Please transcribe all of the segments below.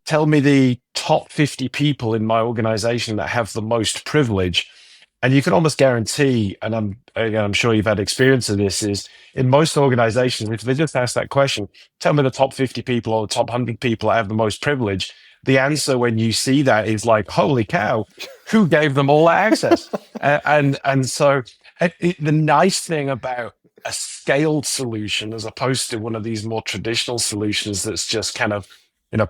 tell me the top 50 people in my organization that have the most privilege. And you can almost guarantee, and I'm sure you've had experience of this, is in most organizations, if they just ask that question, tell me the top 50 people or the top 100 people that have the most privilege, the answer when you see that is like, holy cow, who gave them all that access? The nice thing about a scaled solution as opposed to one of these more traditional solutions that's just kind of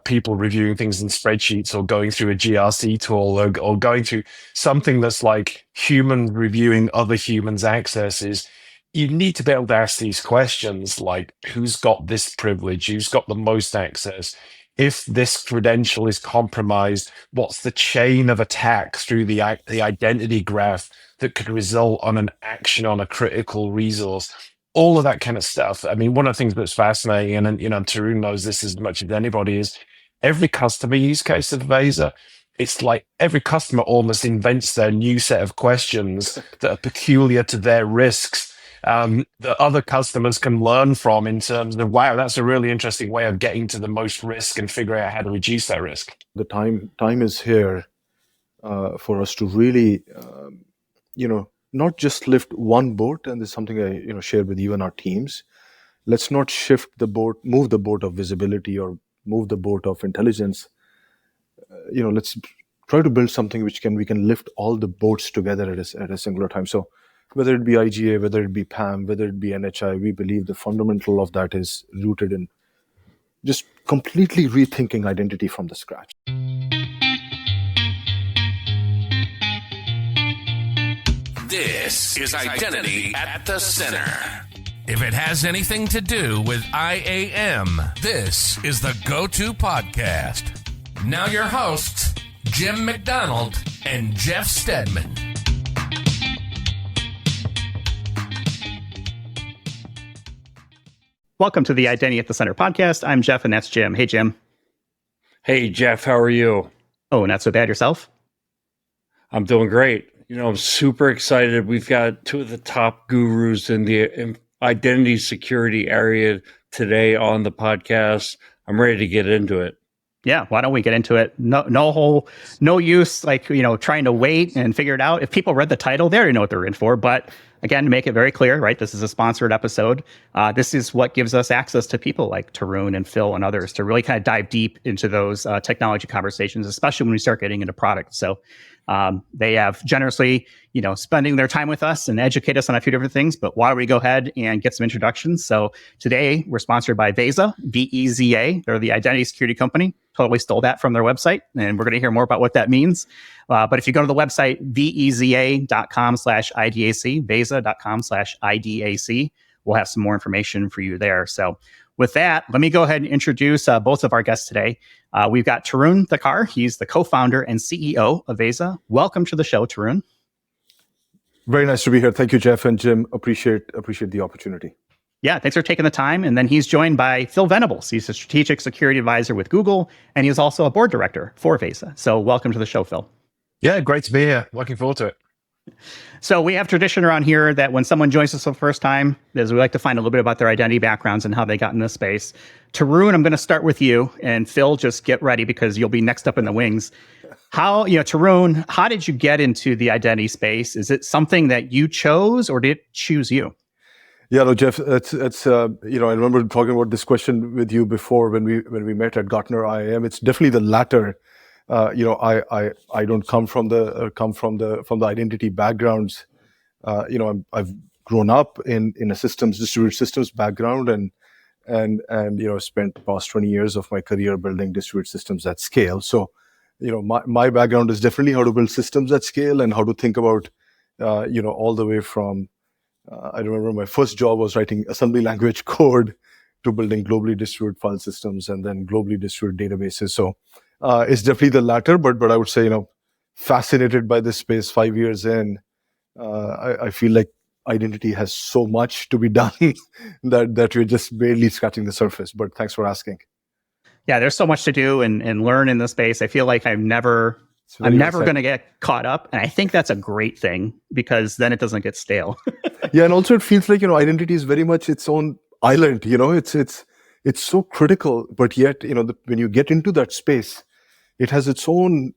people reviewing things in spreadsheets or going through a GRC tool or going through something that's like human reviewing other humans' accesses. You need to be able to ask these questions like, who's got this privilege? Who's got the most access? If this credential is compromised, what's the chain of attack through the identity graph that could result on an action on a critical resource? All of that kind of stuff. I mean, one of the things that's fascinating, and Tarun knows this as much as anybody, is every customer use case of Veza. It's like every customer almost invents their new set of questions that are peculiar to their risks that other customers can learn from in terms of, wow, that's a really interesting way of getting to the most risk and figuring out how to reduce that risk. The time is here for us to really, not just lift one boat, and this is something I share with you and our teams. Let's not shift the boat, move the boat of visibility or move the boat of intelligence. Let's try to build something which we can lift all the boats together at a singular time. So whether it be IGA, whether it be PAM, whether it be NHI, we believe the fundamental of that is rooted in just completely rethinking identity from the scratch. This is Identity at the Center. If it has anything to do with IAM, this is the go-to podcast. Now your hosts, Jim McDonald and Jeff Stedman. Welcome to the Identity at the Center podcast. I'm Jeff, and that's Jim. Hey, Jim. Hey, Jeff. How are you? Oh, not so bad. Yourself? I'm doing great. I'm super excited. We've got two of the top gurus in the identity security area today on the podcast. I'm ready to get into it. Yeah, why don't we get into it? No use trying to wait and figure it out. If people read the title, they already know what they're in for. But again, to make it very clear, right? This is a sponsored episode. This is what gives us access to people like Tarun and Phil and others to really kind of dive deep into those technology conversations, especially when we start getting into product. So they have generously, spending their time with us and educate us on a few different things. But why don't we go ahead and get some introductions? So today we're sponsored by Veza, Veza. They're the identity security company. Totally stole that from their website, and we're going to hear more about what that means. But if you go to the website, veza.com/IDAC, veza.com/IDAC, we'll have some more information for you there. So with that, let me go ahead and introduce both of our guests today. We've got Tarun Thakkar. He's the co-founder and CEO of Veza. Welcome to the show, Tarun. Very nice to be here. Thank you, Jeff and Jim. Appreciate the opportunity. Yeah, thanks for taking the time. And then he's joined by Phil Venables. He's a strategic security advisor with Google, and he's also a board director for Veza. So welcome to the show, Phil. Yeah, great to be here. Looking forward to it. So we have tradition around here that when someone joins us for the first time, is we like to find a little bit about their identity backgrounds and how they got in this space. Tarun, I'm going to start with you, and Phil, just get ready because you'll be next up in the wings. Tarun, how did you get into the identity space? Is it something that you chose, or did it choose you? Yeah, no, Jeff, it's I remember talking about this question with you before when we met at Gartner IAM. It's definitely the latter. I don't come from the identity backgrounds. I've grown up in a distributed systems background and spent the past 20 years of my career building distributed systems at scale. So, my background is definitely how to build systems at scale and how to think about, all the way from, I remember my first job was writing assembly language code to building globally distributed file systems and then globally distributed databases. So it's definitely the latter, but I would say, fascinated by this space 5 years in. I feel like identity has so much to be done that we're just barely scratching the surface. But thanks for asking. Yeah, there's so much to do and learn in this space. I feel like I'm never going to get caught up. And I think that's a great thing because then it doesn't get stale. Yeah. And also it feels like, identity is very much its own island, it's so critical, but yet, when you get into that space, it has its own,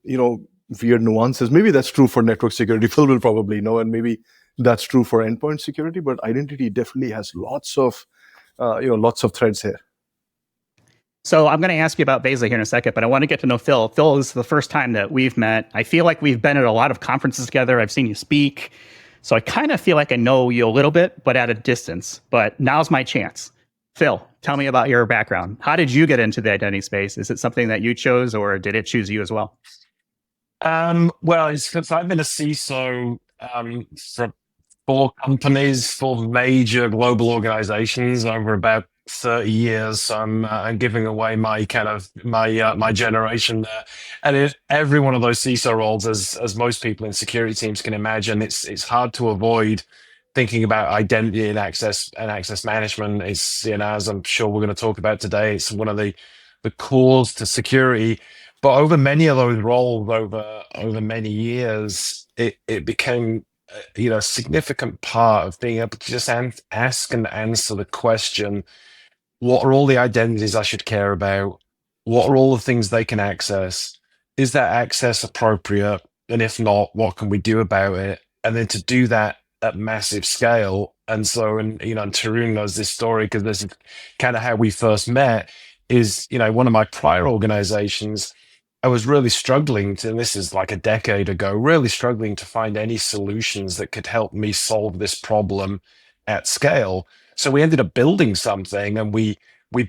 weird nuances. Maybe that's true for network security. Phil will probably know, and maybe that's true for endpoint security. But identity definitely has lots of threads here. So I'm going to ask you about Veza here in a second, but I want to get to know Phil. Phil, this is the first time that we've met. I feel like we've been at a lot of conferences together. I've seen you speak. So I kind of feel like I know you a little bit, but at a distance. But now's my chance. Phil, tell me about your background. How did you get into the identity space? Is it something that you chose, or did it choose you as well? Well, it's because I've been a CISO for 4 companies, 4 major global organizations over about 30 years. So I'm giving away my kind of my generation there. And every one of those CISO roles, as most people in security teams can imagine, it's hard to avoid thinking about identity and access management. It's, as I'm sure we're going to talk about today, it's one of the cores to security. But over many of those roles, over many years, it became a significant part of being able to just ask and answer the question: what are all the identities I should care about? What are all the things they can access? Is that access appropriate? And if not, what can we do about it? And then to do that at massive scale. And so, and Tarun knows this story because this is kind of how we first met. Is one of my prior organizations, I was really struggling to, and this is like a decade ago, really struggling to find any solutions that could help me solve this problem at scale. So we ended up building something, and we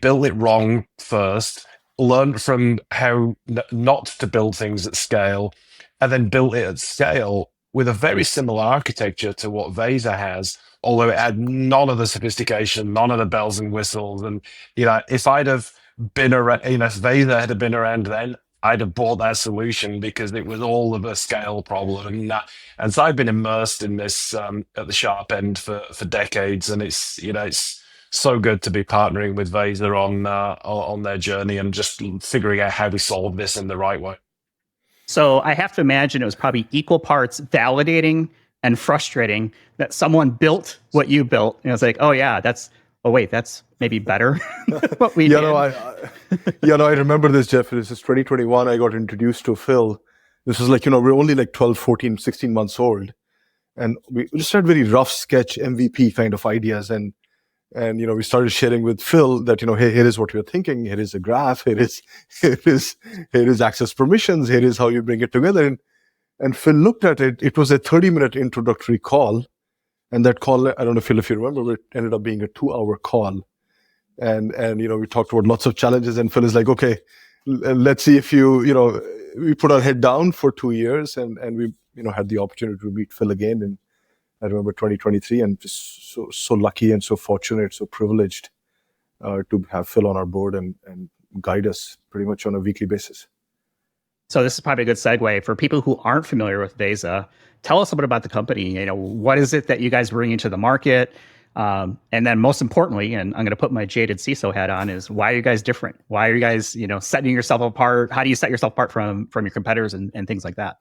built it wrong first, learned from how not to build things at scale, and then built it at scale with a very similar architecture to what Veza has, although it had none of the sophistication, none of the bells and whistles. And if I'd have been around, if Veza had been around then, I'd have bought that solution because it was all of a scale problem. And so I've been immersed in this at the sharp end for decades. And it's so good to be partnering with Veza on their journey and just figuring out how we solve this in the right way. So I have to imagine it was probably equal parts validating and frustrating that someone built what you built. And it's like, oh yeah, that's maybe better what we did. I remember this, Jeff. This is 2021. I got introduced to Phil. This was like, we're only like 12, 14, 16 months old. And we just had very rough sketch MVP kind of ideas. And we started sharing with Phil that, hey, here is what we're thinking. Here is a graph. Here is access permissions. Here is how you bring it together. And Phil looked at it. It was a 30-minute introductory call. And that call, I don't know, Phil, if you remember, it ended up being a 2-hour call. And we talked about lots of challenges. And Phil is like, okay, let's see if we put our head down for 2 years. And we, had the opportunity to meet Phil again. And I remember 2023, and just so lucky and so fortunate, so privileged to have Phil on our board and guide us pretty much on a weekly basis. So this is probably a good segue for people who aren't familiar with Veza. Tell us a bit about the company. What is it that you guys bring into the market? And then most importantly, and I'm going to put my jaded CISO hat on, is why are you guys different? Why are you guys, setting yourself apart? How do you set yourself apart from your competitors and things like that?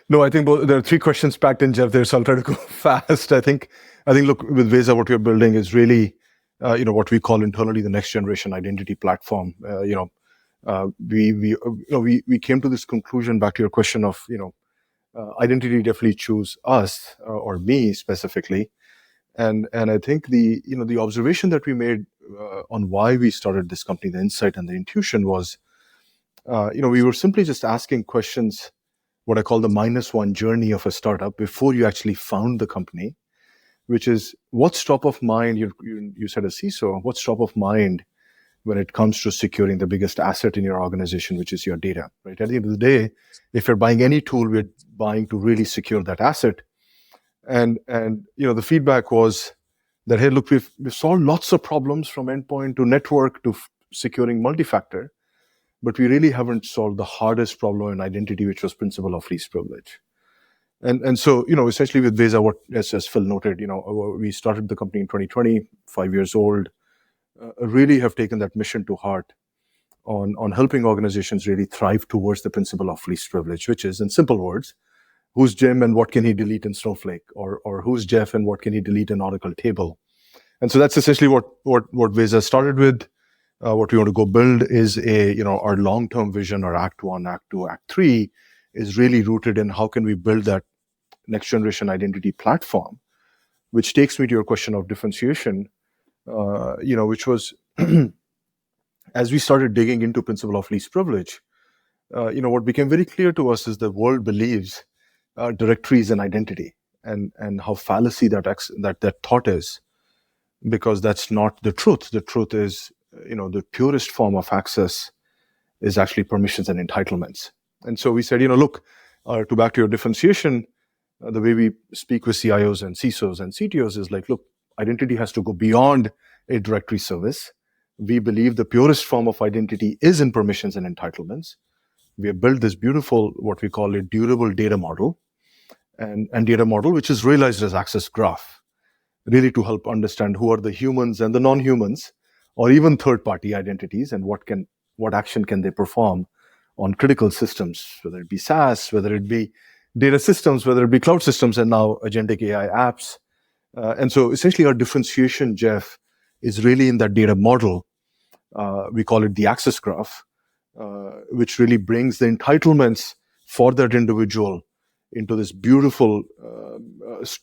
No, I think there are 3 questions packed in, Jeff, there, so I'll try to go fast. I think, look, with Veza, what we're building is really, what we call internally the next generation identity platform. We came to this conclusion, back to your question of, identity definitely choose us or me specifically. And I think the observation that we made on why we started this company, the insight and the intuition was, we were simply just asking questions, what I call the -1 journey of a startup before you actually found the company, which is what's top of mind. You said a CISO, what's top of mind when it comes to securing the biggest asset in your organization, which is your data, right? At the end of the day, if you're buying any tool, we're buying to really secure that asset. And the feedback was that, hey, look, we've solved lots of problems from endpoint to network to securing multi-factor, but we really haven't solved the hardest problem in identity, which was principle of least privilege. And so, essentially with Veza, what, as Phil noted, we started the company in 2020, 5 years old, really have taken that mission to heart on helping organizations really thrive towards the principle of least privilege, which is, in simple words, who's Jim and what can he delete in Snowflake, or who's Jeff and what can he delete in Oracle table. And so that's essentially what Veza started with. what we want to go build is our long-term vision, or Act 1, Act 2, Act 3 is really rooted in how can we build that next generation identity platform, which takes me to your question of differentiation, which was as we started digging into principle of least privilege, what became very clear to us is the world believes directory is an identity, and how fallacy that thought is, because that's not the truth. The truth is, the purest form of access is actually permissions and entitlements. And so we said, look, to back to your differentiation, the way we speak with CIOs and CISOs and CTOs is like, look, identity has to go beyond a directory service. We believe the purest form of identity is in permissions and entitlements. We have built this beautiful, what we call a durable data model, and data model, which is realized as access graph, really to help understand who are the humans and the non-humans, or even third-party identities, and what action can they perform on critical systems, whether it be SaaS, whether it be data systems, whether it be cloud systems, and now agentic AI apps. And so essentially our differentiation, Jeff, is really in that data model. We call it the access graph, which really brings the entitlements for that individual into this beautiful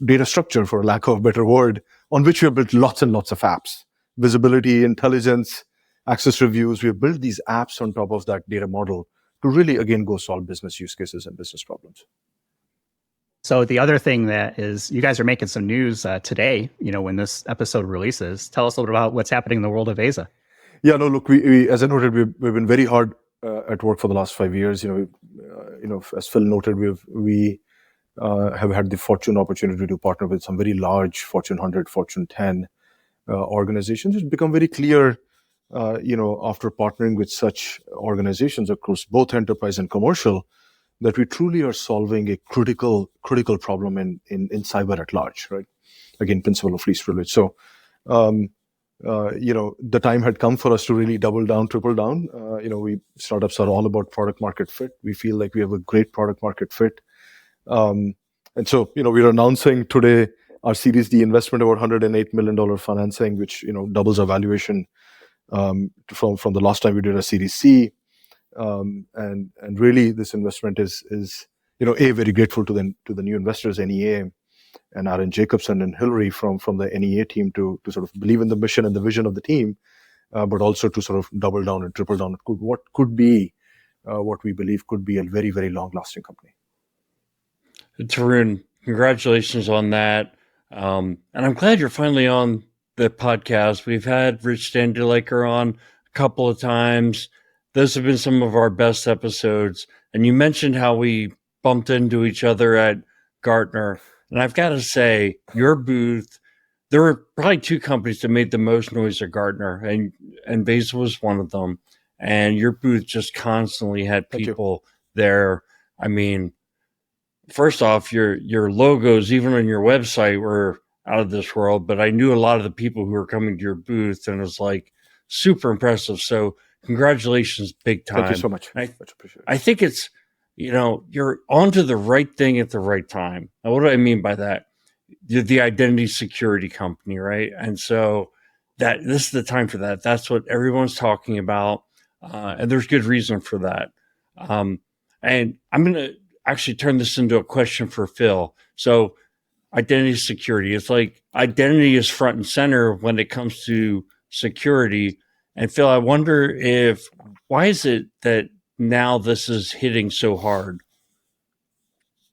data structure, for lack of a better word, on which we have built lots and lots of apps. Visibility, intelligence, access reviews. We have built these apps on top of that data model to really, again, go solve business use cases and business problems. So the other thing that is, you guys are making some news today, when this episode releases. Tell us a little bit about what's happening in the world of Veza. Yeah, no, look, we as I noted, we've been very hard at work for the last 5 years. As Phil noted, we have had the fortune opportunity to partner with some very large Fortune 100, Fortune 10 organizations. It's become very clear, after partnering with such organizations across both enterprise and commercial, that we truly are solving a critical problem in cyber at large, right? Again, principle of least privilege. So, the time had come for us to really double down, triple down. Startups are all about product market fit. We feel like we have a great product market fit. And so, we're announcing today our Series D investment, over $108 million financing, which, doubles our valuation from the last time we did a Series C. And really, this investment is very grateful to the new investors, NEA, and Aaron Jacobson and Hillary from the NEA team to sort of believe in the mission and the vision of the team, but also to sort of double down and triple down what could be what we believe could be a very, very long-lasting company. Tarun, congratulations on that. And I'm glad you're finally on the podcast. We've had Rich Standulaker on a couple of times. Those have been some of our best episodes. And you mentioned how we bumped into each other at Gartner. And I've got to say, your booth, there were probably two companies that made the most noise at Gartner, and Veza was one of them. And your booth just constantly had people there. I mean, first off, your logos, even on your website, were out of this world. But I knew a lot of the people who were coming to your booth, and it was like super impressive. So congratulations, big time. Thank you so much. Much appreciated. I think it's, you're onto the right thing at the right time. Now, what do I mean by that? You're the identity security company, right? And so this is the time for that. That's what everyone's talking about. And there's good reason for that. And I'm going to actually turn this into a question for Phil. So identity security, it's like identity is front and center when it comes to security. And Phil, I wonder why is it that now this is hitting so hard?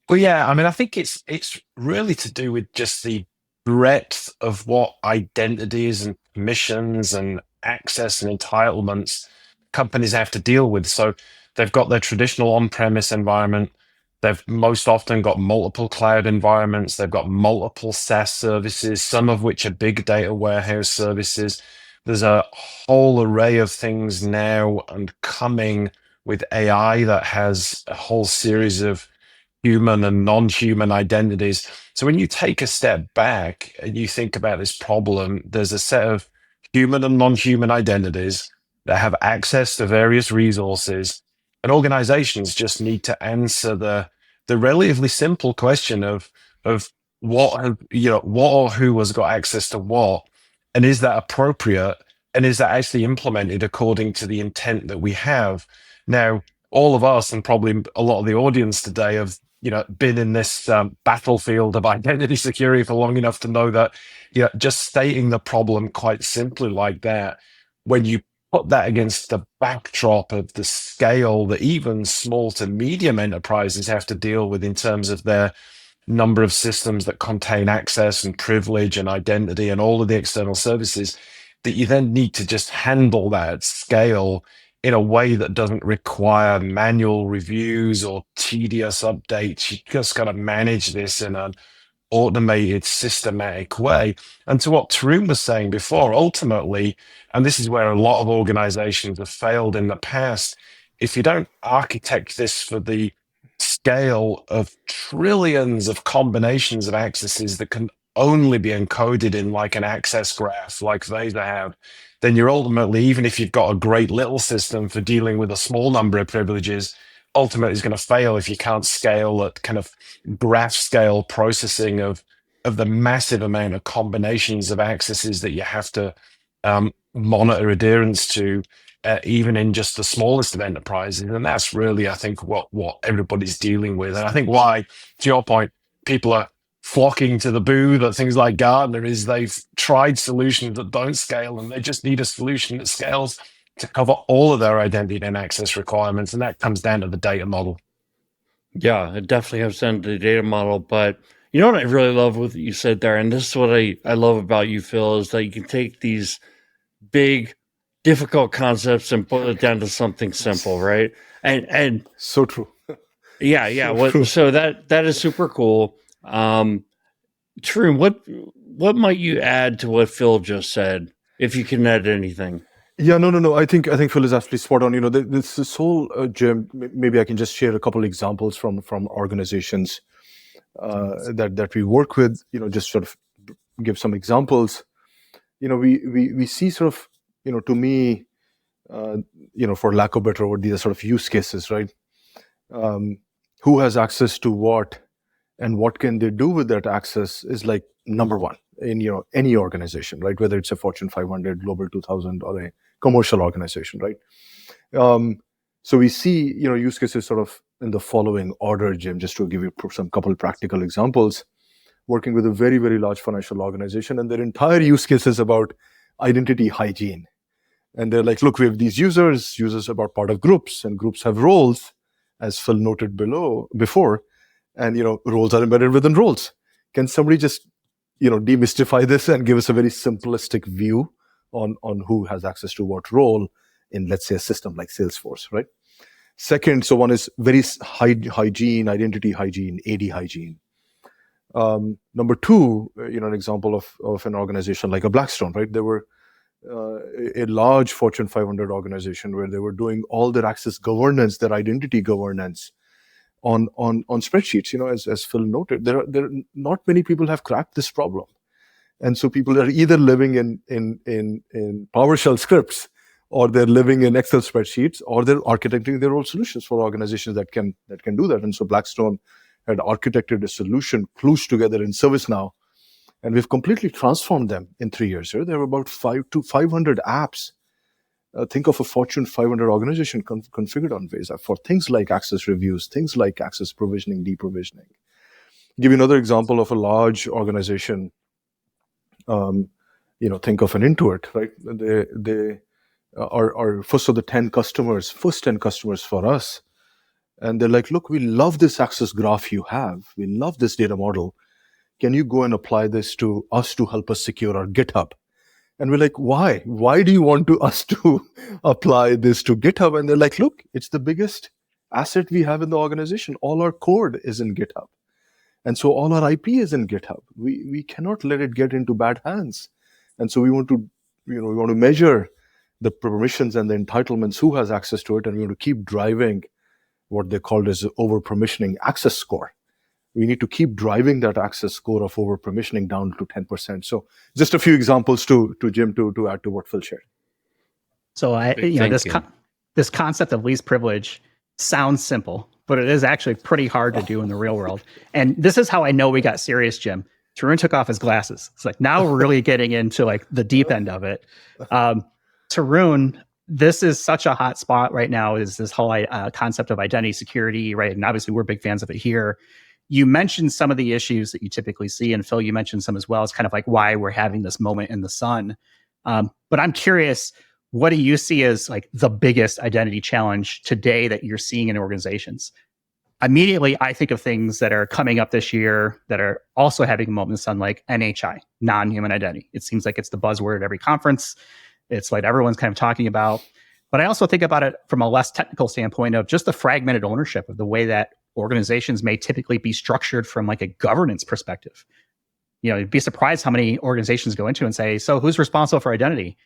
Well, yeah, I mean, I think it's really to do with just the breadth of what identities and permissions and access and entitlements companies have to deal with. So they've got their traditional on-premise environment. They've most often got multiple cloud environments. They've got multiple SaaS services, some of which are big data warehouse services. There's a whole array of things now and coming with AI that has a whole series of human and non-human identities. So when you take a step back and you think about this problem, there's a set of human and non-human identities that have access to various resources, and organizations just need to answer the relatively simple question of what or who has got access to what, and is that appropriate, And is that actually implemented according to the intent that we have? Now, all of us and probably a lot of the audience today have, been in this battlefield of identity security for long enough to know that, just stating the problem quite simply like that, when you put that against the backdrop of the scale that even small to medium enterprises have to deal with in terms of their number of systems that contain access and privilege and identity and all of the external services, that you then need to just handle that at scale in a way that doesn't require manual reviews or tedious updates. You just got to manage this in an automated, systematic way. And to what Tarun was saying before, ultimately, and this is where a lot of organizations have failed in the past, if you don't architect this for the scale of trillions of combinations of accesses that can only be encoded in like an access graph like Veza have, then you're ultimately, even if you've got a great little system for dealing with a small number of privileges, ultimately is going to fail if you can't scale at kind of graph scale processing of the massive amount of combinations of accesses that you have to monitor adherence to, even in just the smallest of enterprises. And that's really, I think, what everybody's dealing with. And I think why, to your point, people are flocking to the booth at things like Gartner is they've tried solutions that don't scale, and they just need a solution that scales to cover all of their identity and access requirements. And that comes down to the data model. Yeah, it definitely comes down to the data model. But you know what I really love what you said there, and this is what I love about you, Phil, is that you can take these big, difficult concepts and boil it down to something simple, right? And So true. yeah. So that is super cool. Tarun, what might you add to what Phil just said, if you can add anything? Yeah, no. I think Phil is absolutely spot on. This whole Jim. Maybe I can just share a couple examples from organizations that we work with. Just sort of give some examples. We see sort of, to me, for lack of better word, these are sort of use cases, right? Who has access to what, and what can they do with that access is like number one in any organization, right? Whether it's a Fortune 500, Global 2000, or a commercial organization, right? So we see use cases sort of in the following order, Jim, just to give you some couple practical examples. Working with a very, very large financial organization, and their entire use case is about identity hygiene. And they're like, look, we have these users are about part of groups, and groups have roles, as Phil noted before, and roles are embedded within roles. Can somebody just demystify this and give us a very simplistic view on who has access to what role in, let's say, a system like Salesforce, right? Second, so one is very hygiene, identity hygiene, AD hygiene. Number two, an example of an organization like a Blackstone, right? There were a large Fortune 500 organization where they were doing all their access governance, their identity governance on spreadsheets. As Phil noted, there are not many people have cracked this problem, and so people are either living in PowerShell scripts, or they're living in Excel spreadsheets, or they're architecting their own solutions for organizations that can do that. And so Blackstone had architected a solution close together in ServiceNow, and we've completely transformed them in 3 years. There were about 500 apps. Think of a Fortune 500 organization configured on Veza for things like access reviews, things like access provisioning, deprovisioning. Give you another example of a large organization. Think of an Intuit, right? They are first of the 10 customers for us. And they're like, look, we love this access graph you have. We love this data model. Can you go and apply this to us to help us secure our GitHub? And we're like, why? Why do you want us to apply this to GitHub? And they're like, look, it's the biggest asset we have in the organization. All our code is in GitHub. And so all our IP is in GitHub. We cannot let it get into bad hands. And so we want to measure the permissions and the entitlements, who has access to it, and we want to keep driving what they called as over-permissioning access score. We need to keep driving that access score of over-permissioning down to 10%. So just a few examples to Jim to add to what Phil shared. So this concept of least privilege sounds simple, but it is actually pretty hard to do in the real world. And this is how I know we got serious, Jim. Tarun took off his glasses. It's like, now we're really getting into like the deep end of it. Tarun, this is such a hot spot right now, is this whole concept of identity security, right? And obviously we're big fans of it here. You mentioned some of the issues that you typically see, and Phil, you mentioned some as well. It's kind of like why we're having this moment in the sun. But I'm curious, what do you see as like the biggest identity challenge today that you're seeing in organizations? Immediately, I think of things that are coming up this year that are also having a moment in the sun, like NHI, non-human identity. It seems like it's the buzzword at every conference. It's like everyone's kind of talking about. But I also think about it from a less technical standpoint of just the fragmented ownership of the way that organizations may typically be structured from like a governance perspective. You know, you'd be surprised how many organizations go into and say, so who's responsible for identity?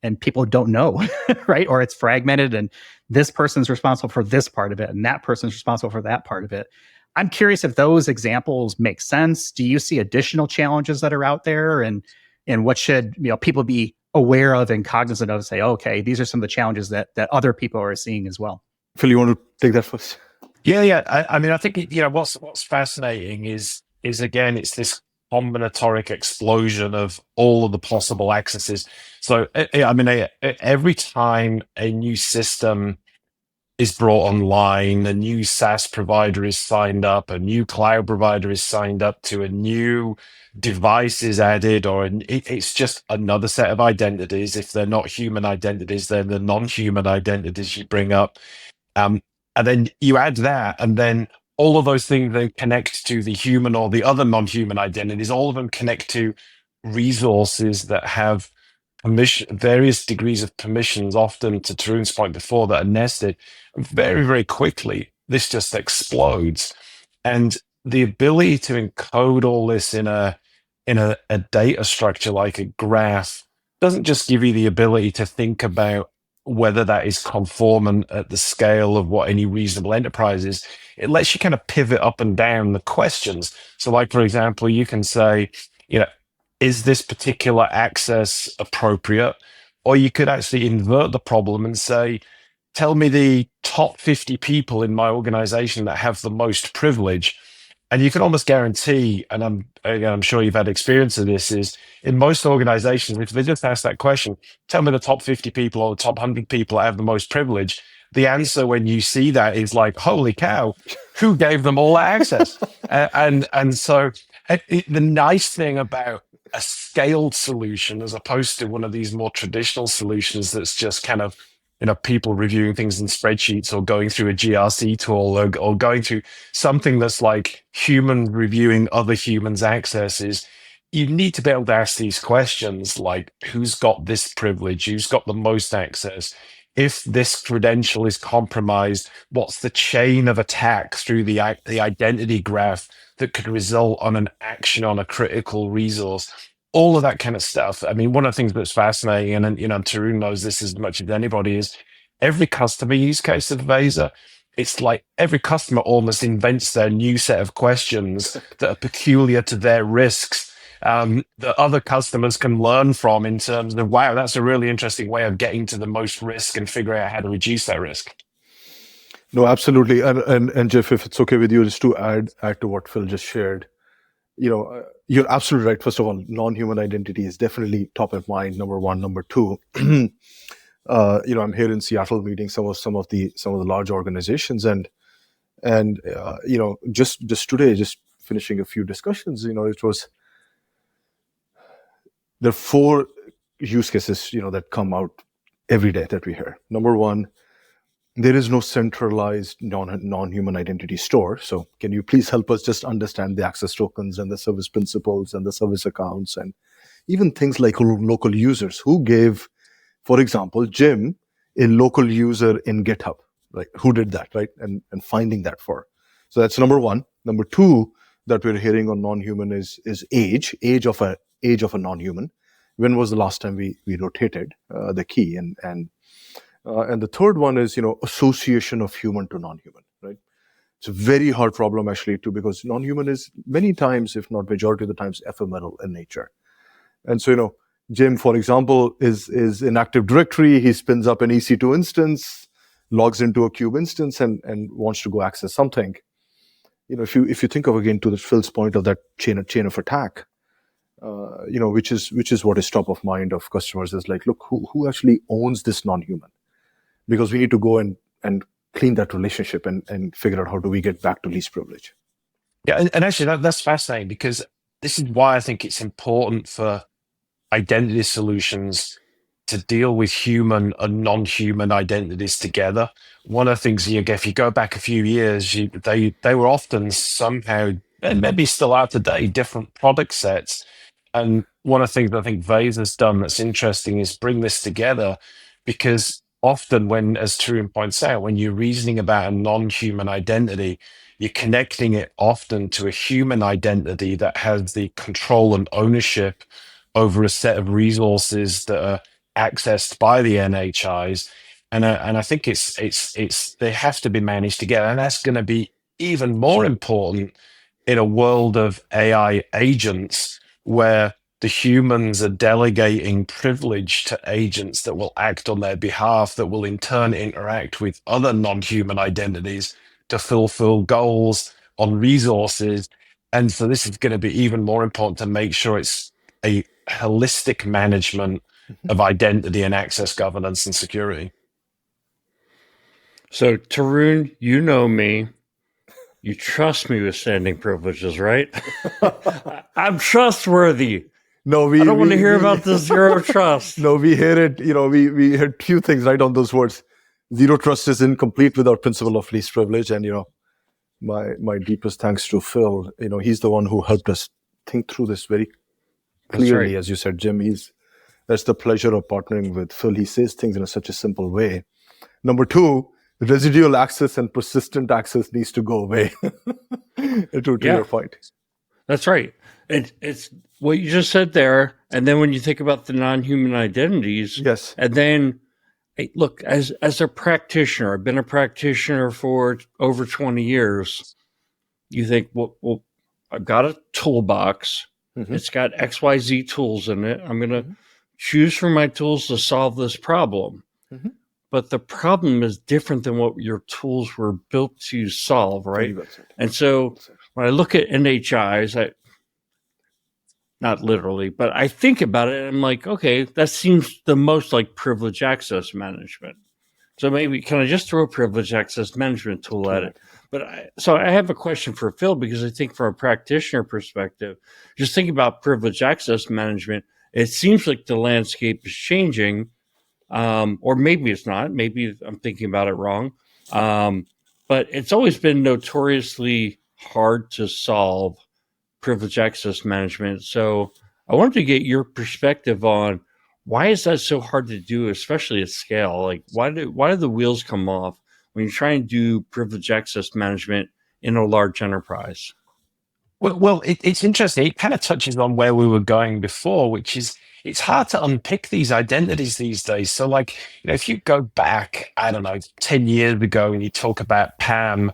And people don't know, right? Or it's fragmented and this person's responsible for this part of it and that person's responsible for that part of it. I'm curious if those examples make sense. Do you see additional challenges that are out there, and what should, you know, people be aware of and cognizant of, say, okay, these are some of the challenges that other people are seeing as well? Phil, you want to take that first? Yeah. I mean, I think what's fascinating is again, it's this combinatoric explosion of all of the possible accesses. So, I mean, every time a new system is brought online, a new SaaS provider is signed up, a new cloud provider is signed up to, a new device is added, or it's just another set of identities. If they're not human identities, then the non-human identities you bring up. And then you add that, and then all of those things then connect to the human or the other non-human identities. All of them connect to resources that have various degrees of permissions, often to Tarun's point before, that are nested. Very, very quickly, this just explodes. And the ability to encode all this in a data structure like a graph doesn't just give you the ability to think about whether that is conformant at the scale of what any reasonable enterprise is. It lets you kind of pivot up and down the questions. So, like, for example, you can say, you know, is this particular access appropriate? Or you could actually invert the problem and say, tell me the top 50 people in my organization that have the most privilege. And you can almost guarantee, and I'm sure you've had experience of this, is in most organizations, if they just ask that question, tell me the top 50 people or the top 100 people that have the most privilege, the answer when you see that is like, holy cow, who gave them all that access? So the nice thing about a scaled solution, as opposed to one of these more traditional solutions that's just kind of, you know, people reviewing things in spreadsheets or going through a GRC tool or going through something that's like human reviewing other humans' accesses, you need to be able to ask these questions like, who's got this privilege? Who's got the most access? If this credential is compromised, what's the chain of attack through the identity graph that could result on an action on a critical resource? All of that kind of stuff. I mean, one of the things that's fascinating, and you know, Tarun knows this as much as anybody, is every customer use case of Veza. It's like every customer almost invents their new set of questions that are peculiar to their risks, that other customers can learn from in terms of, wow, that's a really interesting way of getting to the most risk and figuring out how to reduce that risk. No, absolutely. And Jeff, if it's okay with you, just to add to what Phil just shared, you know, you're absolutely right. First of all, non-human identity is definitely top of mind. Number one. Number two, you know, I'm here in Seattle meeting some of the large organizations, and you know, just today, just finishing a few discussions. You know, there are 4 use cases, you know, that come out every day that we hear. Number one, there is no centralized non-human identity store. So can you please help us just understand the access tokens and the service principals and the service accounts and even things like local users? Who gave, for example, Jim a local user in GitHub? Like, who did that, right? And finding that for. So that's number one. Number two that we're hearing on non-human is age of a non-human. When was the last time we rotated the key? And the third one is, you know, association of human to non-human, right? It's a very hard problem actually too, because non-human is many times, if not majority of the times, ephemeral in nature. And so, you know, Jim, for example, is in Active Directory. He spins up an EC2 instance, logs into a Cube instance, and wants to go access something. You know, if you think of, again, to the Phil's point of that chain of attack, which is what is top of mind of customers is like, look, who actually owns this non-human? Because we need to go and clean that relationship and figure out how do we get back to least privilege. Yeah, and actually that's fascinating, because this is why I think it's important for identity solutions to deal with human and non-human identities together. One of the things, if you go back a few years, they were often somehow, and maybe still are today, different product sets. And one of the things I think Veza's done that's interesting is bring this together, because often when, as Tarun points out, when you're reasoning about a non-human identity, you're connecting it often to a human identity that has the control and ownership over a set of resources that are accessed by the NHIs. And I think it's they have to be managed together. And that's going to be even more important in a world of AI agents, where the humans are delegating privilege to agents that will act on their behalf, that will in turn interact with other non-human identities to fulfill goals on resources. And so this is going to be even more important to make sure it's a holistic management of identity and access governance and security. So, Tarun, you know me. You trust me with standing privileges, right? I'm trustworthy. No, I don't want to hear about the zero trust. No, we hear it. We heard few things right on those words. Zero trust is incomplete without principle of least privilege. And my deepest thanks to Phil. He's the one who helped us think through this very clearly, as you said, Jim. That's the pleasure of partnering with Phil. He says things in such a simple way. Number two, residual access and persistent access needs to go away. to your point. That's right. It's what you just said there. And then when you think about the non-human identities, yes. And then, hey, look, as a practitioner, I've been a practitioner for over 20 years. You think, well I've got a toolbox. Mm-hmm. It's got XYZ tools in it. I'm going to choose from my tools to solve this problem. Mm-hmm. But the problem is different than what your tools were built to solve, right? And so when I look at NHIs, not literally, but I think about it and I'm like, okay, that seems the most like privileged access management. So maybe can I just throw a privileged access management tool at it? But so I have a question for Phil, because I think from a practitioner perspective, just thinking about privileged access management, it seems like the landscape is changing. Or maybe it's not. Maybe I'm thinking about it wrong. But it's always been notoriously hard to solve privileged access management. So I wanted to get your perspective on why is that so hard to do, especially at scale? Like why do the wheels come off when you try and do privileged access management in a large enterprise? Well, it's interesting. It kind of touches on where we were going before, which is it's hard to unpick these identities these days. So like, if you go back, I don't know, 10 years ago and you talk about PAM,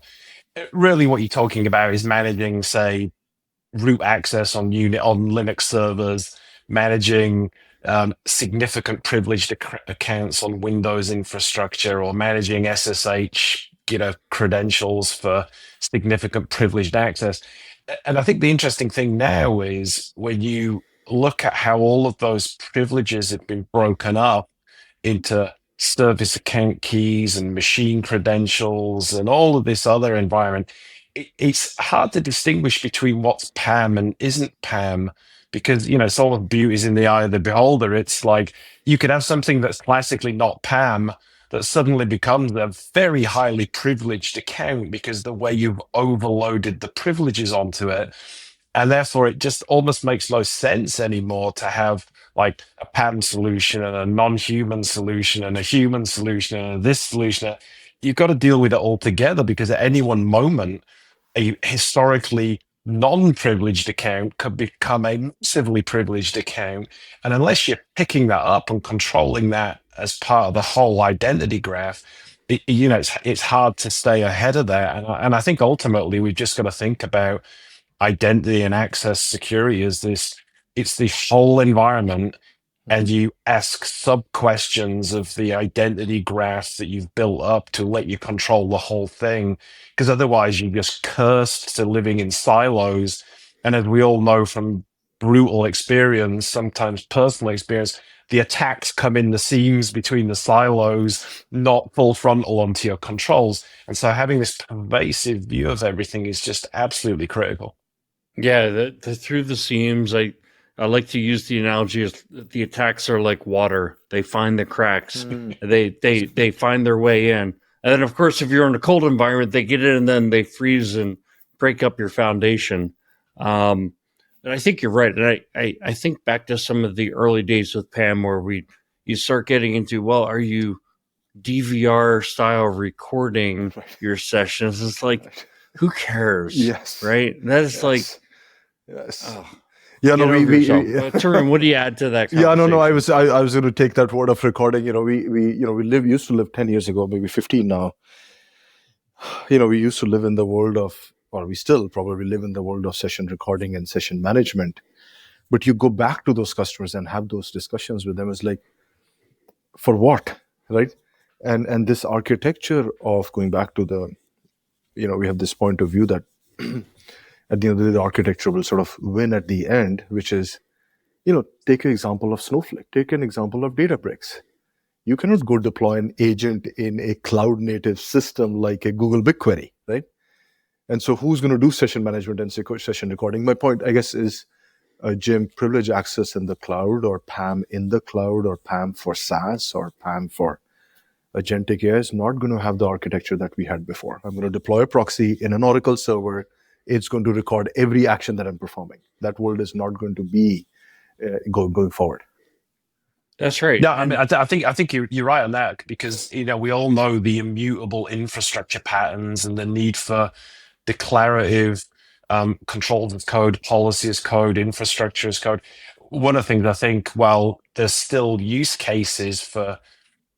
really what you're talking about is managing, say, root access on Linux servers, managing significant privileged accounts on Windows infrastructure, or managing SSH, credentials for significant privileged access. And I think the interesting thing now is when you look at how all of those privileges have been broken up into service account keys and machine credentials and all of this other environment, it's hard to distinguish between what's PAM and isn't PAM, because, it's all of beauty is in the eye of the beholder. It's like you could have something that's classically not PAM that suddenly becomes a very highly privileged account because the way you've overloaded the privileges onto it. And therefore, it just almost makes no sense anymore to have like a PAM solution and a non-human solution and a human solution and this solution. You've got to deal with it all together, because at any one moment, a historically non-privileged account could become a massively privileged account. And unless you're picking that up and controlling that as part of the whole identity graph, it's hard to stay ahead of that. And I think ultimately we've just got to think about identity and access security as it's the whole environment, and you ask sub questions of the identity graph that you've built up to let you control the whole thing, because otherwise you're just cursed to living in silos. And as we all know from brutal experience, sometimes personal experience, the attacks come in the seams between the silos, not full frontal onto your controls. And so having this pervasive view of everything is just absolutely critical. Yeah, the through the seams. I like to use the analogy as the attacks are like water. They find the cracks. They find their way in. And then of course if you're in a cold environment, they get in and then they freeze and break up your foundation. And I think you're right. And I think back to some of the early days with Pam where you start getting into, well, are you DVR style recording your sessions? It's like, who cares? Yes. Right? That is like, yes. oh, Yeah, no, Tarun, what do you add to that? Yeah, no. I was going to take that word of recording. We used to live 10 years ago, maybe 15 now. We used to live in the world of, or we still probably live in the world of session recording and session management. But you go back to those customers and have those discussions with them. It's like, for what, right? And this architecture of going back to the, we have this point of view that at the end of the day, the architecture will sort of win at the end, which is, take an example of Snowflake, take an example of Databricks. You cannot go deploy an agent in a cloud native system like a Google BigQuery, right? And so who's going to do session management and session recording? My point, I guess, is Jim, privilege access in the cloud, or PAM in the cloud, or PAM for SaaS, or PAM for agentic AI is not going to have the architecture that we had before. I'm going to deploy a proxy in an Oracle server. It's going to record every action that I'm performing. That world is not going to be going forward. That's right. No, I mean, I think you're right on that, because we all know the immutable infrastructure patterns and the need for declarative controls as code, policy as code, infrastructure as code. One of the things I think, while there's still use cases for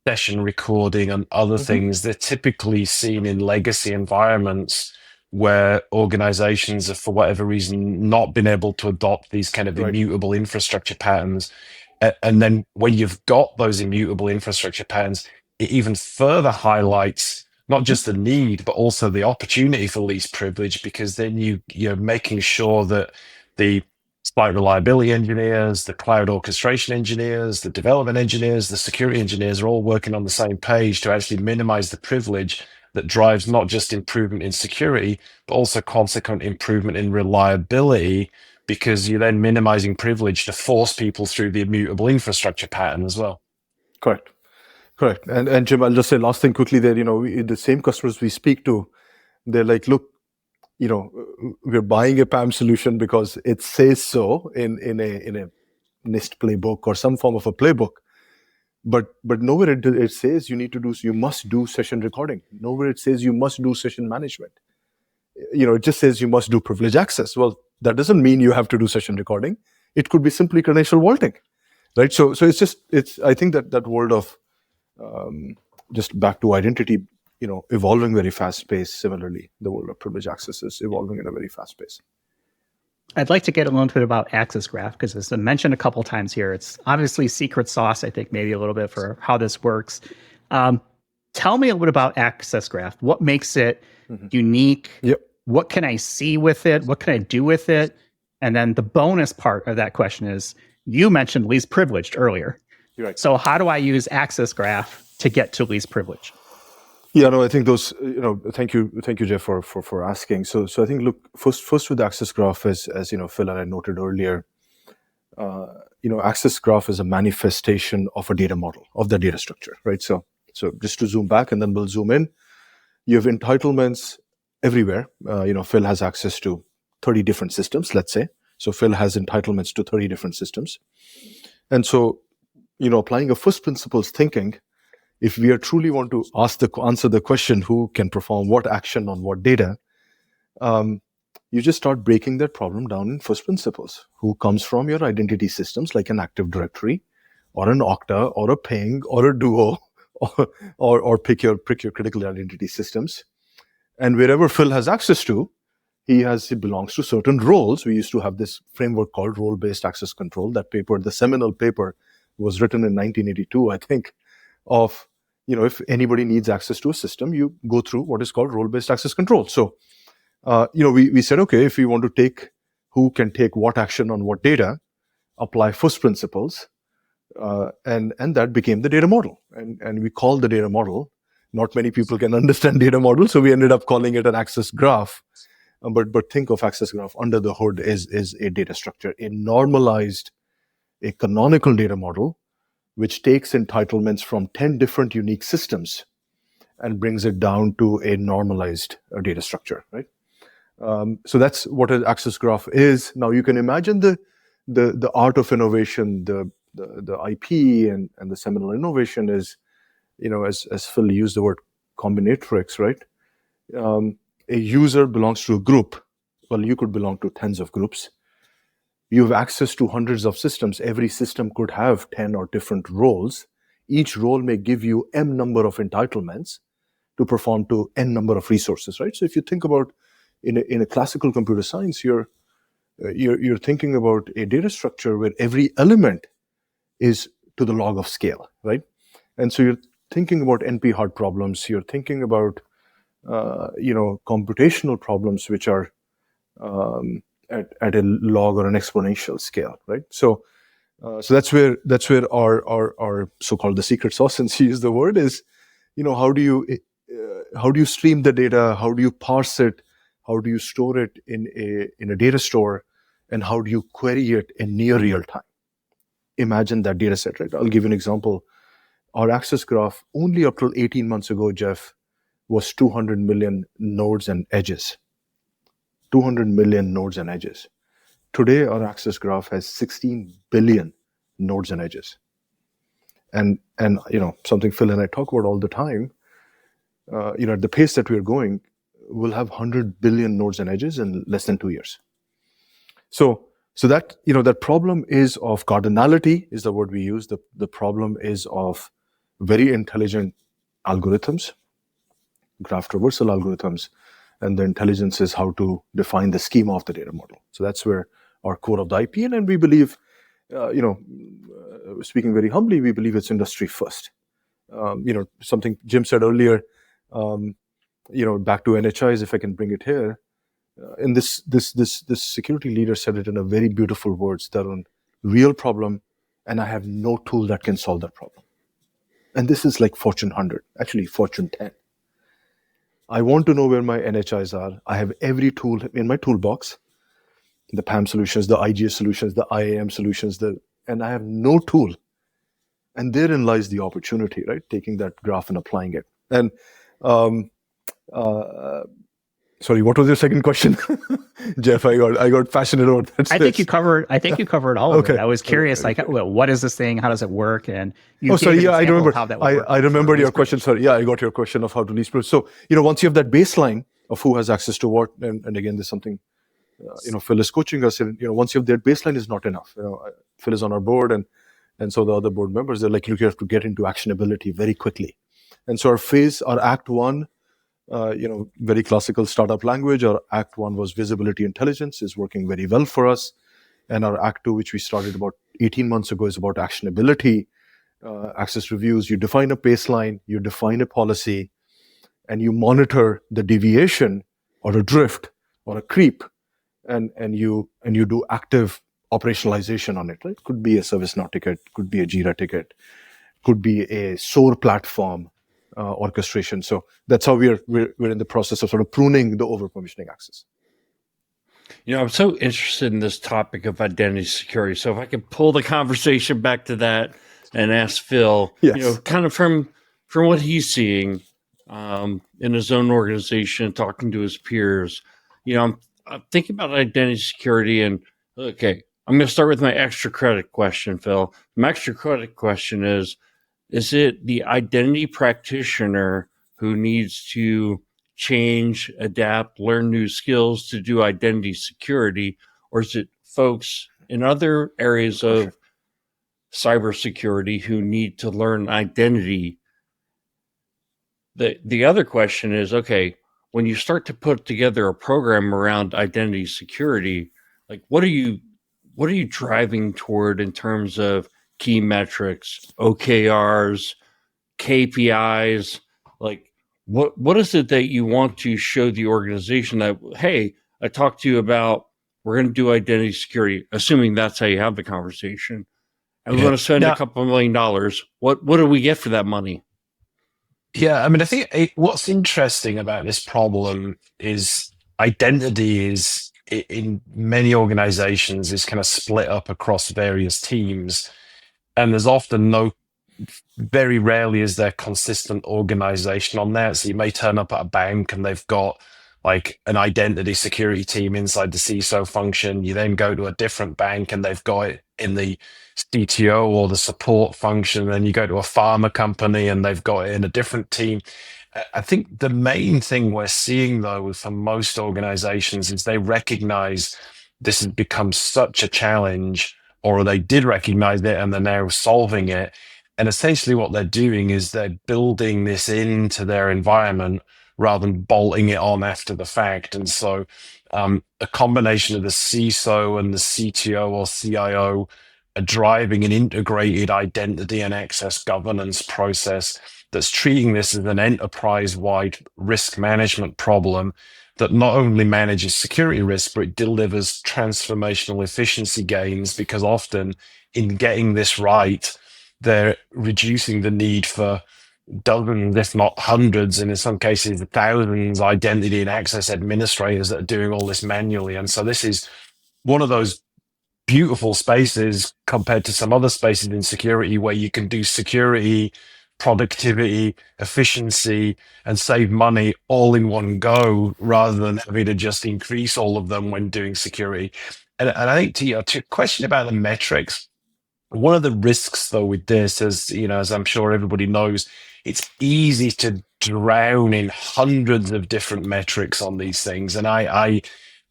session recording and other things, they're typically seen in legacy environments where organizations have, for whatever reason, not been able to adopt these kind of immutable infrastructure patterns. And then when you've got those immutable infrastructure patterns, it even further highlights not just the need, but also the opportunity for least privilege, because then you're making sure that the site reliability engineers, the cloud orchestration engineers, the development engineers, the security engineers are all working on the same page to actually minimize the privilege that drives not just improvement in security, but also consequent improvement in reliability, because you're then minimizing privilege to force people through the immutable infrastructure pattern as well. Correct. And Jim, I'll just say last thing quickly there. The same customers we speak to, they're like, look, we're buying a PAM solution because it says so in a NIST playbook or some form of a playbook. But nowhere it says you must do session recording. Nowhere it says you must do session management. It just says you must do privilege access. Well, that doesn't mean you have to do session recording. It could be simply credential vaulting, right? So it's I think that world of just back to identity, evolving very fast pace. Similarly, the world of privilege access is evolving at a very fast pace. I'd like to get a little bit about Access Graph, because it's been mentioned a couple of times here. It's obviously secret sauce, I think, maybe a little bit for how this works. Tell me a little bit about Access Graph. What makes it unique? Yep. What can I see with it? What can I do with it? And then the bonus part of that question is, you mentioned least privileged earlier. You're right. So how do I use Access Graph to get to least privilege? Yeah, no, I think those, thank you, Jeff, for asking. So I think, look, first with Access Graph, as Phil and I noted earlier, Access Graph is a manifestation of a data model, of the data structure, right? So just to zoom back and then we'll zoom in, you have entitlements everywhere. Phil has access to 30 different systems, let's say. So Phil has entitlements to 30 different systems. And so, applying a first principles thinking, if we truly want to answer the question, who can perform what action on what data, you just start breaking that problem down in first principles. Who comes from your identity systems, like an Active Directory, or an Okta, or a Ping, or a Duo, or pick your critical identity systems. And wherever Phil has access to, he belongs to certain roles. We used to have this framework called role-based access control. That paper, the seminal paper, was written in 1982, I think, of, if anybody needs access to a system, you go through what is called role-based access control. So, we said, okay, if we want to take who can take what action on what data, apply first principles, and that became the data model. And we call the data model. Not many people can understand data model, so we ended up calling it an access graph. But think of access graph under the hood is a data structure, a normalized, a canonical data model, which takes entitlements from 10 different unique systems and brings it down to a normalized data structure, right? So that's what an access graph is. Now you can imagine the art of innovation, the IP and the seminal innovation is, as Phil used the word combinatorics, right? A user belongs to a group. Well, you could belong to tens of groups. You have access to hundreds of systems. Every system could have 10 or different roles. Each role may give you M number of entitlements to perform to N number of resources, right? So if you think about in a classical computer science, you're thinking about a data structure where every element is to the log of scale, right? And so you're thinking about NP-hard problems. You're thinking about computational problems which are at a log or an exponential scale, right? So that's where our so-called the secret sauce, since you use the word, is how do you stream the data? How do you parse it? How do you store it in a data store? And how do you query it in near real time? Imagine that data set, right? I'll give you an example. Our access graph only up till 18 months ago, Jeff, was 200 million nodes and edges. 200 million nodes and edges. Today, our access graph has 16 billion nodes and edges. And something Phil and I talk about all the time, at the pace that we're going, we'll have 100 billion nodes and edges in less than 2 years. So that, that problem is of cardinality, is the word we use. The problem is of very intelligent algorithms, graph traversal algorithms, and the intelligence is how to define the schema of the data model. So that's where our core of the IP, and we believe, speaking very humbly, we believe it's industry first. Something Jim said earlier, back to NHIs, if I can bring it here, and this security leader said it in a very beautiful words, Tarun, real problem, and I have no tool that can solve that problem. And this is like Fortune 100, actually Fortune 10. I want to know where my NHIs are. I have every tool in my toolbox, the PAM solutions, the IGS solutions, the IAM solutions, and I have no tool. And therein lies the opportunity, right? Taking that graph and applying it. And sorry, what was your second question, Jeff? I got passionate about that. I think you covered all of it. I was curious, what is this thing? How does it work? And I remember how that would work. I remember your question. Sorry, yeah, I got your question of how to least privilege. So once you have that baseline of who has access to what, and again, there's something Phil is coaching us. And once you have that baseline, is not enough. Phil is on our board, and so the other board members, they're like, you have to get into actionability very quickly. And so our Act 1. Very classical startup language. Our Act 1 was visibility intelligence, is working very well for us. And our Act 2, which we started about 18 months ago, is about actionability, access reviews. You define a baseline, you define a policy, and you monitor the deviation or a drift or a creep, and you do active operationalization on it, right? Could be a ServiceNow ticket, could be a Jira ticket, could be a SOAR platform, orchestration. So that's how we're in the process of sort of pruning the over-permissioning access. I'm so interested in this topic of identity security. So if I could pull the conversation back to that and ask Phil, yes. Kind of from what he's seeing in his own organization, talking to his peers, I'm thinking about identity security, and okay, I'm going to start with my extra credit question, Phil. My extra credit question is it the identity practitioner who needs to change, adapt, learn new skills to do identity security, or is it folks in other areas of cybersecurity who need to learn identity? The other question is, okay, when you start to put together a program around identity security, like what are you driving toward in terms of key metrics, OKRs, KPIs? Like what is it that you want to show the organization that, hey, I talked to you about we're going to do identity security, assuming that's how you have the conversation. And we want to spend Now, a couple $1 million. What do we get for that money? yeah, I mean, I think what's interesting about this problem is identity is in many organizations is kind of split up across various teams, and there's often very rarely is there consistent organization on that. So you may turn up at a bank and they've got like an identity security team inside the CISO function. You then go to a different bank and they've got it in the CTO or the support function. Then you go to a pharma company and they've got it in a different team. I think the main thing we're seeing though for most organizations is they recognize this has become such a challenge, or they did recognize it and they're now solving it. And essentially what they're doing is they're building this into their environment rather than bolting it on after the fact. And so a combination of the CISO and the CTO or CIO are driving an integrated identity and access governance process that's treating this as an enterprise-wide risk management problem that not only manages security risk, but it delivers transformational efficiency gains, because often in getting this right, they're reducing the need for dozens, if not hundreds, and in some cases thousands, identity and access administrators that are doing all this manually. And so this is one of those beautiful spaces compared to some other spaces in security where you can do security, productivity, efficiency, and save money all in one go rather than having to just increase all of them when doing security. And I think to your question about the metrics, one of the risks, though, with this, as I'm sure everybody knows, it's easy to drown in hundreds of different metrics on these things, and I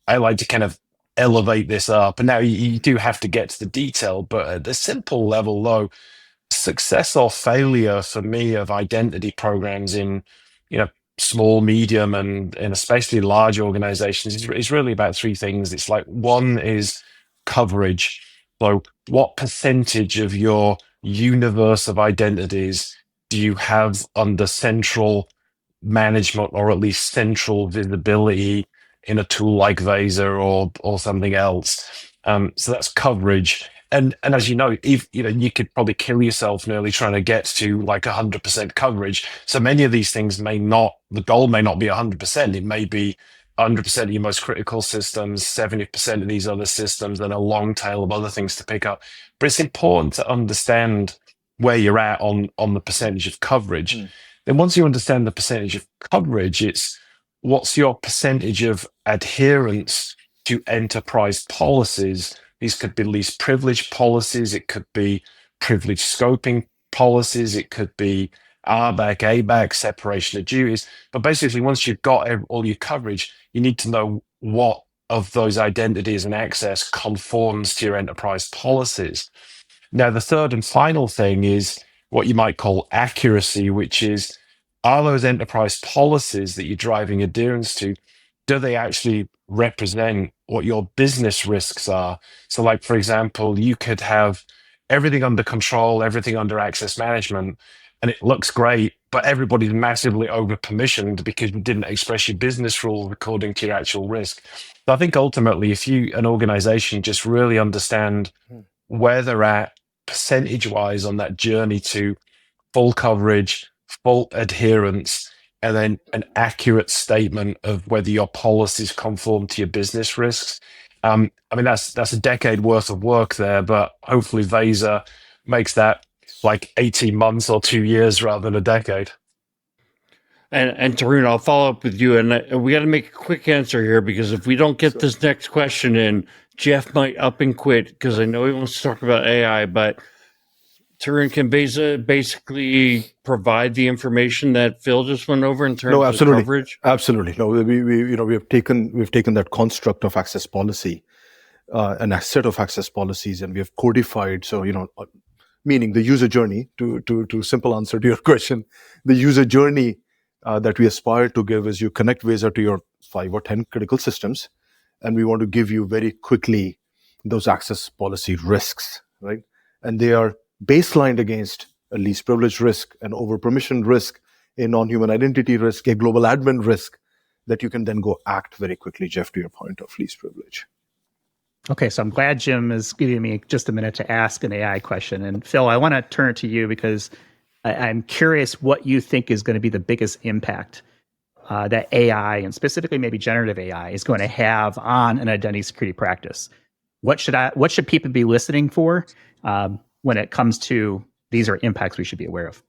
like to kind of elevate this up. And now you do have to get to the detail, but at the simple level, though, success or failure for me of identity programs in small, medium, and especially large organizations is really about three things. It's like, one is coverage. So what percentage of your universe of identities do you have under central management, or at least central visibility in a tool like Veza or something else? So that's coverage. And as you know, you could probably kill yourself nearly trying to get to like 100% coverage. So many of these things the goal may not be 100%. It may be 100% of your most critical systems, 70% of these other systems, and a long tail of other things to pick up. But it's important to understand where you're at on the percentage of coverage. Then once you understand the percentage of coverage, it's what's your percentage of adherence to enterprise policies. These could be least privilege policies. It could be privilege scoping policies. It could be RBAC, ABAC, separation of duties. But basically, once you've got all your coverage, you need to know what of those identities and access conforms to your enterprise policies. Now, the third and final thing is what you might call accuracy, which is, are those enterprise policies that you're driving adherence to, do they actually represent what your business risks are? So like, for example, you could have everything under control, everything under access management, and it looks great, but everybody's massively over permissioned because you didn't express your business rule according to your actual risk. So I think ultimately, if an organization just really understand where they're at percentage-wise on that journey to full coverage, full adherence, and then an accurate statement of whether your policies conform to your business risks. I mean, that's a decade worth of work there, but hopefully Veza makes that like 18 months or 2 years rather than a decade. And Tarun, I'll follow up with you, and we got to make a quick answer here, because if we don't get this next question in, Jeff might up and quit, because I know he wants to talk about AI. But Tarun, can Veza basically provide the information that Phil just went over in terms of coverage? Absolutely. No, we've taken that construct of access policy, and a set of access policies, and we have codified. So meaning the user journey. To simple answer to your question, the user journey that we aspire to give is you connect Veza to your 5 or 10 critical systems, and we want to give you very quickly those access policy risks, right? And they are baselined against a least privilege risk, an over permission risk, a non-human identity risk, a global admin risk that you can then go act very quickly, Jeff, to your point of least privilege. Okay, so I'm glad Jim is giving me just a minute to ask an AI question. And Phil, I want to turn it to you because I'm curious what you think is going to be the biggest impact that AI, and specifically maybe generative AI, is going to have on an identity security practice. What should people be listening for when it comes to these are impacts we should be aware of?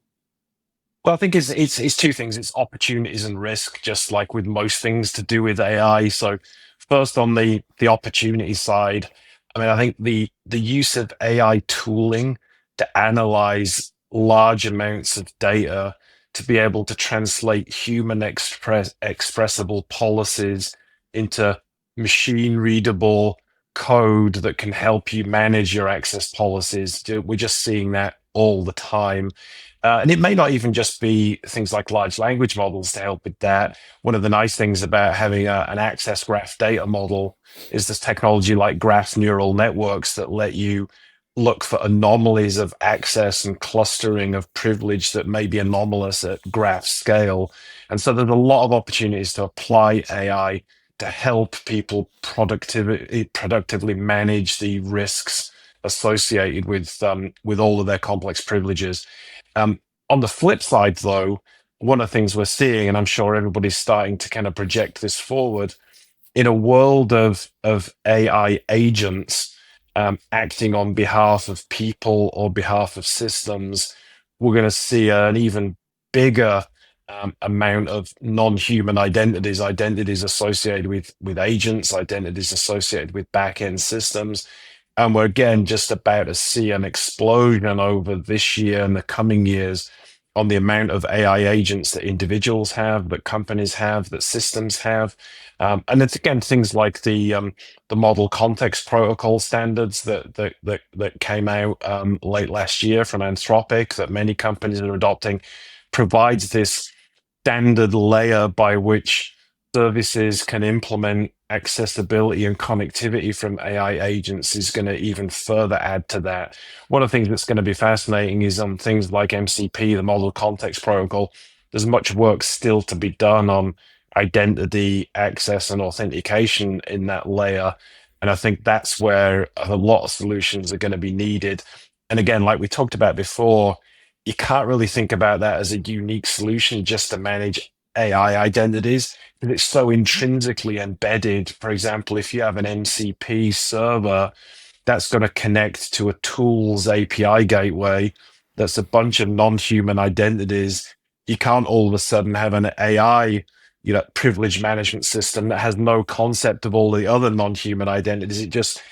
Well, I think it's two things. It's opportunities and risk, just like with most things to do with AI. So first on the opportunity side, I mean, I think the use of AI tooling to analyze large amounts of data to be able to translate human expressible policies into machine readable code that can help you manage your access policies. We're just seeing that all the time. And it may not even just be things like large language models to help with that. One of the nice things about having an access graph data model is this technology like graph neural networks that let you look for anomalies of access and clustering of privilege that may be anomalous at graph scale. And so there's a lot of opportunities to apply AI to help people productively manage the risks associated with all of their complex privileges. On the flip side, though, one of the things we're seeing, and I'm sure everybody's starting to kind of project this forward, in a world of AI agents acting on behalf of people or behalf of systems, we're going to see an even bigger amount of non-human identities associated with agents, identities associated with back-end systems. And we're again just about to see an explosion over this year and the coming years on the amount of AI agents that individuals have, that companies have, that systems have. And it's again things like the model context protocol standards that came out late last year from Anthropic that many companies are adopting, provides this standard layer by which services can implement accessibility and connectivity from AI agents is going to even further add to that. One of the things that's going to be fascinating is on things like MCP, the Model Context Protocol. There's much work still to be done on identity, access, and authentication in that layer. And I think that's where a lot of solutions are going to be needed. And again, like we talked about before, you can't really think about that as a unique solution just to manage AI identities, because it's so intrinsically embedded. For example, if you have an MCP server that's going to connect to a tools API gateway that's a bunch of non-human identities, you can't all of a sudden have an AI, privilege management system that has no concept of all the other non-human identities.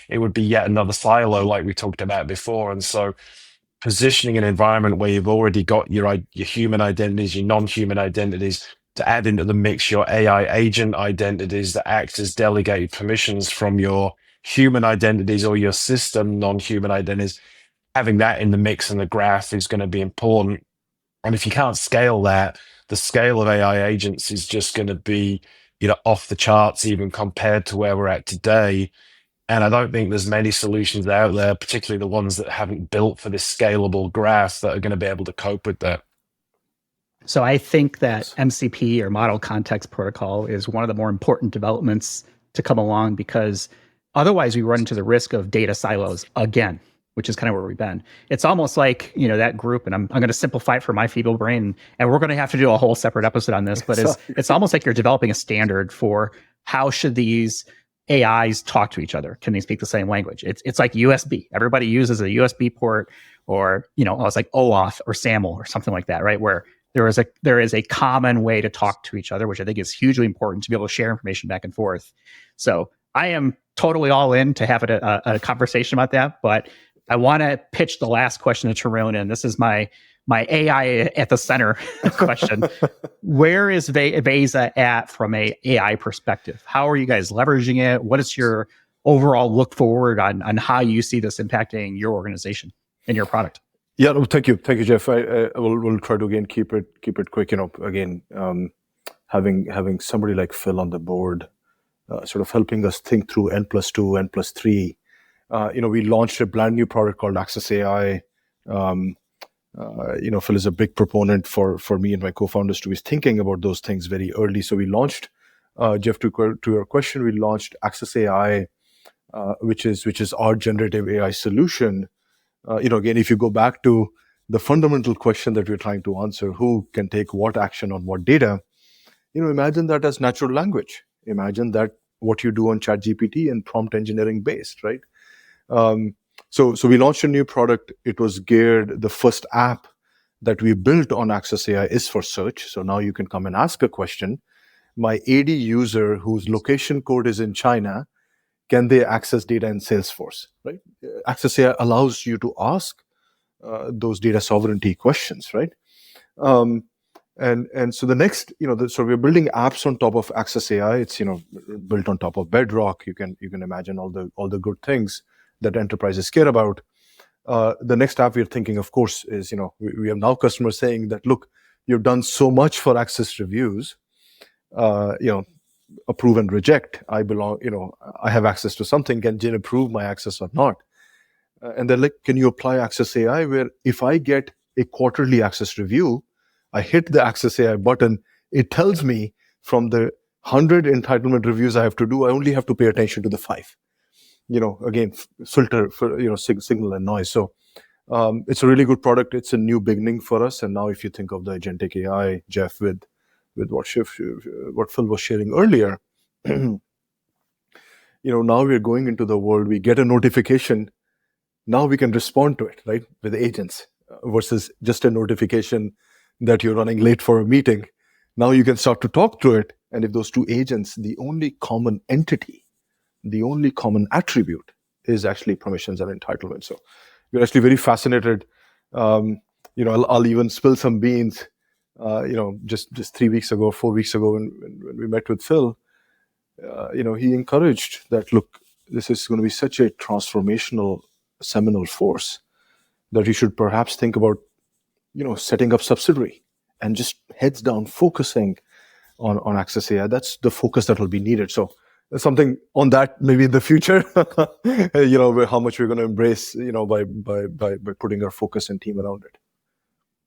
It would be yet another silo like we talked about before. And so positioning an environment where you've already got your human identities, your non-human identities, to add into the mix your AI agent identities that act as delegated permissions from your human identities or your system non-human identities, having that in the mix and the graph is going to be important. And if you can't scale that, the scale of AI agents is just going to be, off the charts, even compared to where we're at today. And I don't think there's many solutions out there, particularly the ones that haven't built for this scalable graph, that are going to be able to cope with that. So I think that MCP, or Model Context Protocol, is one of the more important developments to come along, because otherwise we run into the risk of data silos again, which is kind of where we've been. It's almost like, that group, and I'm going to simplify it for my feeble brain, and we're going to have to do a whole separate episode on this, but it's almost like you're developing a standard for how should these AIs talk to each other. Can they speak the same language? It's like USB. Everybody uses a USB port, or it's like OAuth or SAML or something like that, right? Where there is a common way to talk to each other, which I think is hugely important to be able to share information back and forth. So I am totally all in to have a conversation about that, but I want to pitch the last question to Tarun, and this is my AI at the center question. Where is Veza at from a AI perspective? How are you guys leveraging it? What is your overall look forward on how you see this impacting your organization and your product? Yeah, no, thank you, Jeff. I will try to again keep it quick. Having somebody like Phil on the board, sort of helping us think through N+2, N+3. We launched a brand new product called Access AI. Phil is a big proponent for me and my co-founders to be thinking about those things very early. So we launched, Jeff, to your question, we launched Access AI which is our generative AI solution. Again, if you go back to the fundamental question that we're trying to answer, who can take what action on what data? Imagine that as natural language. Imagine that what you do on ChatGPT and prompt engineering based, right? So we launched a new product. It was geared. The first app that we built on Access AI is for search. So now you can come and ask a question. My AD user whose location code is in China, can they access data in Salesforce, right? Access AI allows you to ask those data sovereignty questions, right? And so the next, so we're building apps on top of Access AI. It's built on top of Bedrock. You can imagine all the good things that enterprises care about. The next app we're thinking, of course, is we have now customers saying that, look, you've done so much for access reviews. Approve and reject. I have access to something. Can Jen approve my access or not? And they're like, can you apply Access AI where if I get a quarterly access review, I hit the Access AI button, it tells me from the 100 entitlement reviews I have to do, I only have to pay attention to the 5. Again, filter for, signal and noise. So it's a really good product. It's a new beginning for us. And now if you think of the agentic AI, Jeff, with what Phil was sharing earlier, now we're going into the world, we get a notification, now we can respond to it, right, with agents versus just a notification that you're running late for a meeting. Now you can start to talk to it. And if those two agents, the only common entity, the only common attribute is actually permissions and entitlement. So we're actually very fascinated. I'll even spill some beans. Just 3 weeks ago, 4 weeks ago, when we met with Phil, he encouraged that, look, this is going to be such a transformational, seminal force that you should perhaps think about, setting up subsidiary and just heads down focusing on Access AI. That's the focus that will be needed. So there's something on that maybe in the future, how much we're going to embrace, by putting our focus and team around it.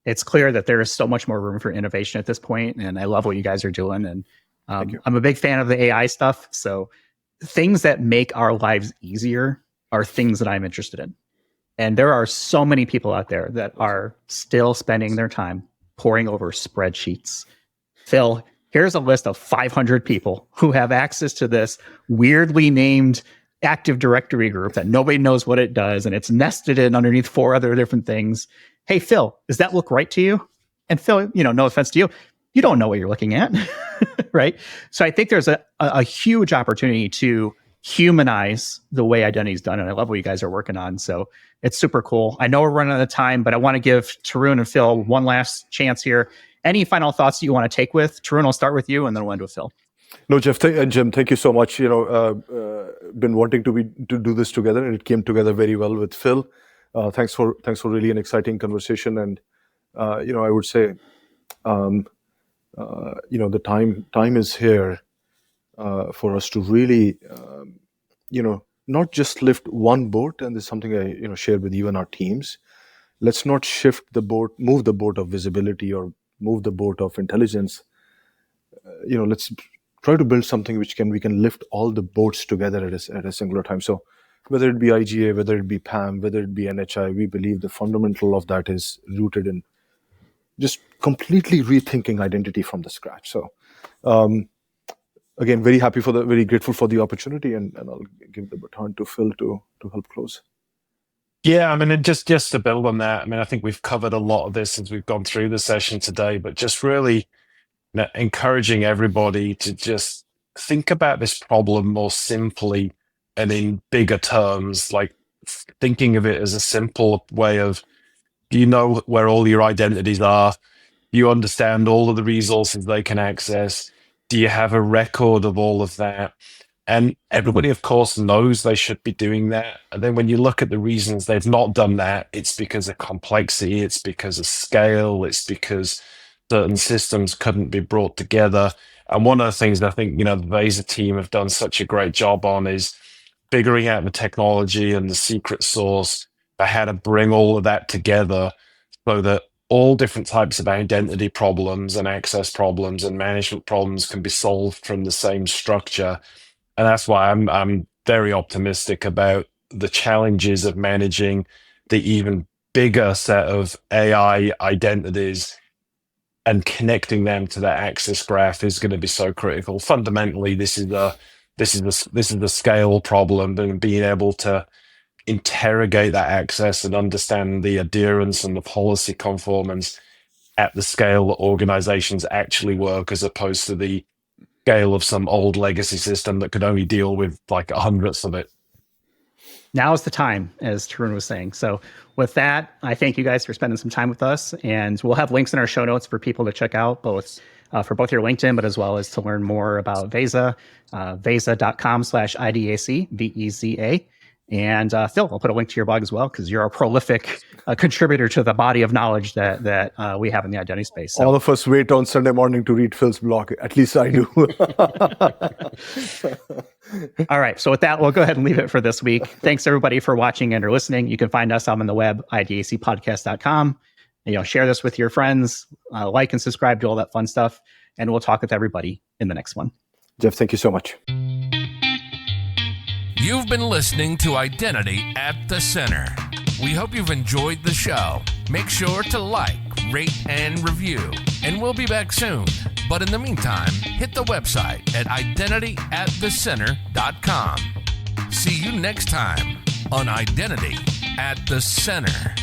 It's clear that there is so much more room for innovation at this point, and I love what you guys are doing. And I'm a big fan of the AI stuff. So things that make our lives easier are things that I'm interested in. And there are so many people out there that are still spending their time poring over spreadsheets. Phil, here's a list of 500 people who have access to this weirdly named Active Directory group that nobody knows what it does, and it's nested in underneath 4 other different things. Hey, Phil, does that look right to you? And Phil, no offense to you, you don't know what you're looking at, right? So I think there's a huge opportunity to humanize the way identity is done, and I love what you guys are working on. So it's super cool. I know we're running out of time, but I want to give Tarun and Phil one last chance here. Any final thoughts that you want to take with? Tarun, I'll start with you, and then we'll end with Phil. No, Jeff and Jim, thank you so much. Been wanting to do this together, and it came together very well with Phil. Thanks for really an exciting conversation. And I would say, the time is here for us to really, not just lift one boat. And this is something I share with you and our teams. Let's not move the boat of visibility or move the boat of intelligence. Let's try to build something which we can lift all the boats together at a singular time. So whether it be IGA, whether it be PAM, whether it be NHI, we believe the fundamental of that is rooted in just completely rethinking identity from the scratch. So again, very grateful for the opportunity, and I'll give the baton to Phil to help close. Yeah, I mean, just to build on that, I mean, I think we've covered a lot of this as we've gone through the session today, but just really encouraging everybody to just think about this problem more simply and in bigger terms, like thinking of it as a simple way of, where all your identities are, you understand all of the resources they can access, do you have a record of all of that? And everybody, of course, knows they should be doing that. And then when you look at the reasons they've not done that, it's because of complexity, it's because of scale, it's because certain systems couldn't be brought together. And one of the things I think, the Veza team have done such a great job on is figuring out the technology and the secret sauce for how to bring all of that together so that all different types of identity problems and access problems and management problems can be solved from the same structure. And that's why I'm very optimistic about the challenges of managing the even bigger set of AI identities and connecting them to that access graph is going to be so critical. Fundamentally, this is the scale problem, and being able to interrogate that access and understand the adherence and the policy conformance at the scale that organizations actually work, as opposed to the scale of some old legacy system that could only deal with like a hundredth of it. Now is the time, as Tarun was saying. So with that, I thank you guys for spending some time with us, and we'll have links in our show notes for people to check out, both for both your LinkedIn, but as well as to learn more about Veza, veza.com/IDAC, VEZA. And Phil, I'll put a link to your blog as well, because you're a prolific contributor to the body of knowledge that we have in the identity space. So. All of us wait on Sunday morning to read Phil's blog. At least I do. All right. So with that, we'll go ahead and leave it for this week. Thanks everybody for watching and or listening. You can find us on the web, idacpodcast.com. Share this with your friends, like and subscribe to all that fun stuff. And we'll talk with everybody in the next one. Jeff, thank you so much. You've been listening to Identity at the Center. We hope you've enjoyed the show. Make sure to like, rate, and review. And we'll be back soon. But in the meantime, hit the website at identityatthecenter.com. See you next time on Identity at the Center.